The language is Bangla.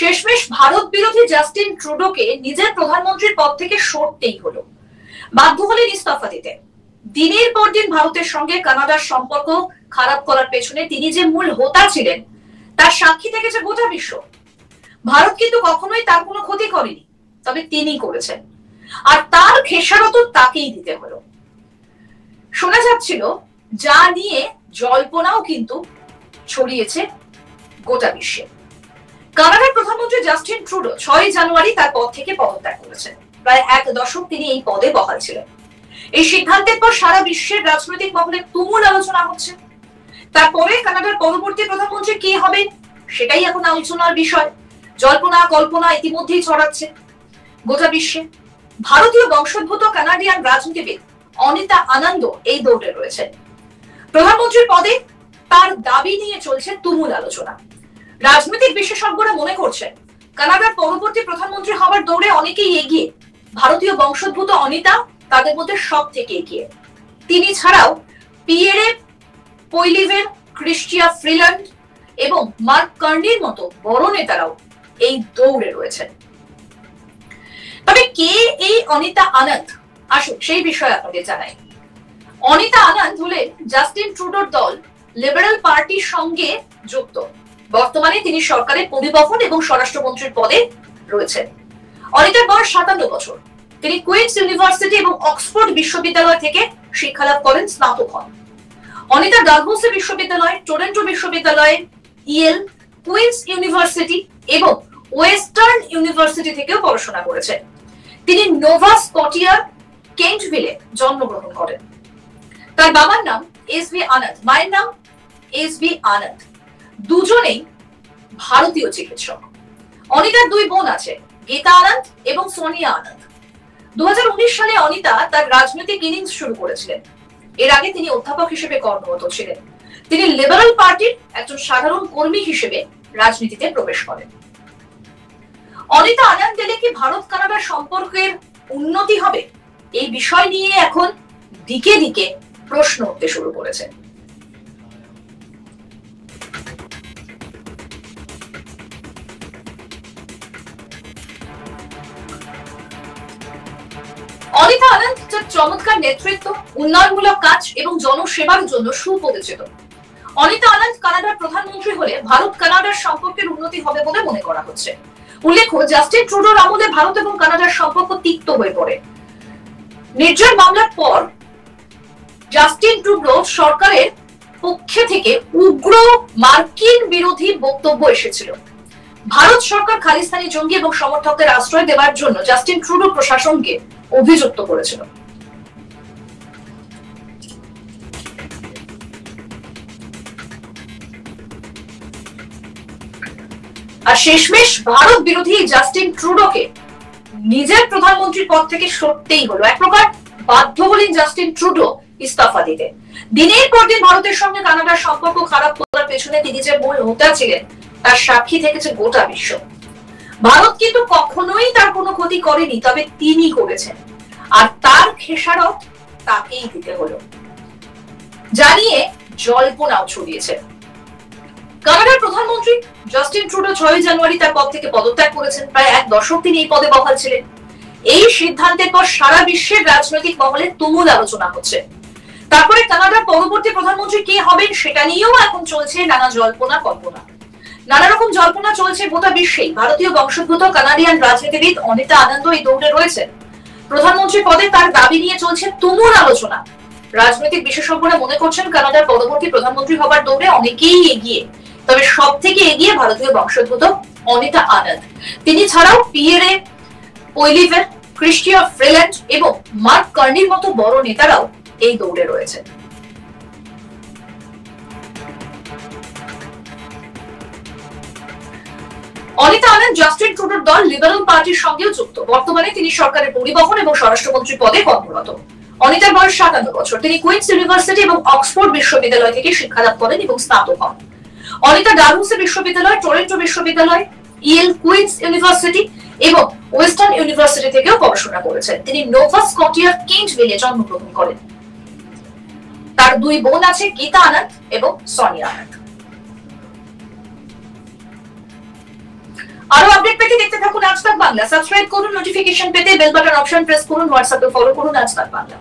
শেষমেশ ভারত বিরোধী জাস্টিন ট্রুডোকে নিজের প্রধানমন্ত্রীর পদ থেকে সরতেই হলো, বাধ্য হলেন ইস্তফা দিতে। দিনের পর দিন ভারতের সঙ্গে কানাডার সম্পর্ক খারাপ করার পেছনে তিনি যে মূল হোতা ছিলেন তার সাক্ষী থেকেছে গোটা বিশ্ব। ভারত কিন্তু কখনোই তার কোনো ক্ষতি করেনি, তবে তিনি করেছেন, আর তার খেসারত তাকেই দিতে হলো। শোনা যাচ্ছিল যা নিয়ে জল্পনাও কিন্তু ছড়িয়েছে গোটা বিশ্বে। কানাডার প্রধানমন্ত্রী জাস্টিন ট্রুডো 6 জানুয়ারি তার পদ থেকে পদত্যাগ করেছেন। প্রায় 1 দশক তিনি এই পদে বহাল ছিলেন। এই সিদ্ধান্তের পর সারা বিশ্বের রাজনৈতিক মহলে তুমুল আলোচনা হচ্ছে। তারপরে কানাডার পরবর্তী প্রধানমন্ত্রী কে হবেন সেটাই এখন আলোচনার বিষয়। জল্পনা কল্পনা ইতিমধ্যেই ছড়াচ্ছে গোটা বিশ্বে। ভারতীয় বংশোদ্ভূত কানাডিয়ান রাজনীতিবিদ অনিতা আনন্দ এই দৌড়ে রয়েছেন। প্রধানমন্ত্রীর পদে তার দাবি নিয়ে চলছে তুমুল আলোচনা। রাজনৈতিক বিশেষজ্ঞরা মনে করছেন কানাডার পরবর্তী প্রধানমন্ত্রী হওয়ার দৌড়ে অনেকেই এগিয়ে। ভারতীয় বংশোদ্ভূত অনিতা তাদের মধ্যে সব থেকে এগিয়ে। তিনি ছাড়াও পিয়েরে পৈলিভের, ক্রিস্টিয়া ফ্রিল্যান্ড এবং মার্ক কার্নির মতো বড় নেতারাও এই দৌড়ে রয়েছেন। তবে কে এই অনিতা আনন্দ, আসুন সেই বিষয়ে আপনাদের জানাই। অনিতা আনন্দ হলেন জাস্টিন ট্রুডোর দল লিবারেল পার্টির সঙ্গে যুক্ত। বর্তমানে তিনি সরকারের পরিবহন এবং স্বরাষ্ট্রমন্ত্রীর পদে রয়েছেন। অনিতার বয়স 57 বছর। তিনি কুইন্স ইউনিভার্সিটি এবং অক্সফোর্ড বিশ্ববিদ্যালয় থেকে শিক্ষালাভ করেন, স্নাতক হন। অনিতা ডালহৌসি বিশ্ববিদ্যালয়, টরন্টো বিশ্ববিদ্যালয়, ইয়েল, কুইন্স ইউনিভার্সিটি এবং ওয়েস্টার্ন ইউনিভার্সিটি থেকেও পড়াশোনা করেছেন। তিনি নোভা স্কটিয়ার কেন্টভিলে জন্মগ্রহণ করেন। তার বাবার নাম এস.ভি. আনন্দ, মায়ের নাম এস.ভি. আনন্দ। দুজনেই ভারতীয় চিকিৎসক। অনিতার 2 বোন আছে, গীতা আনন্দ এবং সোনিয়া আনন্দ। 2019 সালে অনিতা তার রাজনৈতিক ইনিংস শুরু করেছিলেন। এর আগে তিনি অধ্যাপক হিসেবে কর্মরত ছিলেন। তিনি লিবারেল পার্টির একজন সাধারণ কর্মী হিসেবে রাজনীতিতে প্রবেশ করেন। অনিতা আনন্দ এলে কি ভারত কানাডার সম্পর্কের উন্নতি হবে? এই বিষয় নিয়ে এখন দিকে দিকে প্রশ্ন উঠতে শুরু করেছে। অনিতা আনন্দ তার চমৎকার নেতৃত্ব, উন্নয়নমূলক কাজ এবং জনসেবার জন্য সুপরিচিত। অনিতা আনন্দ কানাডার প্রধানমন্ত্রী হলে ভারত কানাডার সম্পর্কের উন্নতি হবে বলে মনে করা হচ্ছে। উল্লেখ্য, জাস্টিন ট্রুডোর আমলে ভারত এবং কানাডার সম্পর্ক তিক্ত হয়ে পড়ে। নির্জন মামলার পর জাস্টিন ট্রুডো সরকারের পক্ষে থেকে উগ্র মার্কিন বিরোধী বক্তব্য এসেছিল। ভারত সরকার খালিস্তানি জঙ্গি এবং সমর্থকদের আশ্রয় দেওয়ার জন্য জাস্টিন ট্রুডো প্রশাসনকে অভিযুক্ত করেছিল। আর শেষমেশ ভারত বিরোধী জাস্টিন ট্রুডোকে নিজের প্রধানমন্ত্রীর পদ থেকে সরতেই হলো। এক প্রকার বাধ্য হলেন জাস্টিন ট্রুডো ইস্তফা দিতে। দিনের পর দিন ভারতের সঙ্গে কানাডার সম্পর্ক খারাপ করার পেছনে তিনি যে মূল হোতা ছিলেন তার সাক্ষী থেকেছে গোটা বিশ্ব। ভারত কিন্তু কখনোই তার কোনো ক্ষতি করেনি, তবে তিনি করেছেন, আর তার খেসারত তাকেই দিতে হলো। জানিয়ে জল্পনাও ছড়িয়েছে। কানাডার প্রধানমন্ত্রী জাস্টিন ট্রুডো 6 জানুয়ারি তার পদ থেকে পদত্যাগ করেছেন। প্রায় 1 দশক তিনি এই পদে বহাল ছিলেন। এই সিদ্ধান্তের পর সারা বিশ্বের রাজনৈতিক মহলে তুমুল আলোচনা হচ্ছে। তারপরে কানাডার পরবর্তী প্রধানমন্ত্রী কে হবেন সেটা নিয়েও এখন চলছে নানা জল্পনা কল্পনা। নানা রকম জল্পনা চলছে গোটা বিশ্বেই। ভারতীয় বংশোদ্ভূত কানাডিয়ান রাজনীতিবিদ অনিতা আনন্দ এই দৌড়ে রয়েছেন। প্রধানমন্ত্রী পদে তার দাবি নিয়ে চলছে তুমুল আলোচনা। রাজনৈতিক বিশেষজ্ঞরা মনে করছেন কানাডার পরবর্তী প্রধানমন্ত্রী হবার দৌড়ে অনেকেই এগিয়ে, তবে সব থেকে এগিয়ে ভারতীয় বংশোদ্ভূত অনিতা আনন্দ। তিনি ছাড়াও পিয়েরে পৈলিভের, ক্রিস্টিয়া ফ্রিল্যান্ড এবং মার্ক কার্নির মতো বড় নেতারাও এই দৌড়ে রয়েছেন। অনিতা আনন্দ জাস্টিন ট্রুডোর দল লিবারেল পার্টির সঙ্গেও যুক্ত। বর্তমানে তিনি সরকারের পরিবহন এবং স্বরাষ্ট্রমন্ত্রী পদে কর্মরত। অনিতার বয়স 57 বছর। তিনি কুইন্স ইউনিভার্সিটি এবং অক্সফোর্ড বিশ্ববিদ্যালয় থেকে শিক্ষালাভ করেন এবং স্নাতক হন। অনিতা ডালহৌসি বিশ্ববিদ্যালয়, টরন্টো বিশ্ববিদ্যালয়, ইয়েল, কুইন্স ইউনিভার্সিটি এবং ওয়েস্টার্ন ইউনিভার্সিটি থেকেও পড়াশোনা করেছেন। তিনি নোভা স্কটিয়ার কেন্টভিলে জন্মগ্রহণ করেন। তার 2 বোন আছে, গীতা আনন্দ এবং সোনিয়া আনন্দ। আরো পেতে দেখতে থাকুন আজ তাক বাংলা। সাবস্ক্রাইব করুন, নোটিফিকেশন পেতে বেল বাটন অপশন প্রেস করুন, হোয়াটসঅ্যাপে ফলো করুন আজ তাক বাংলা।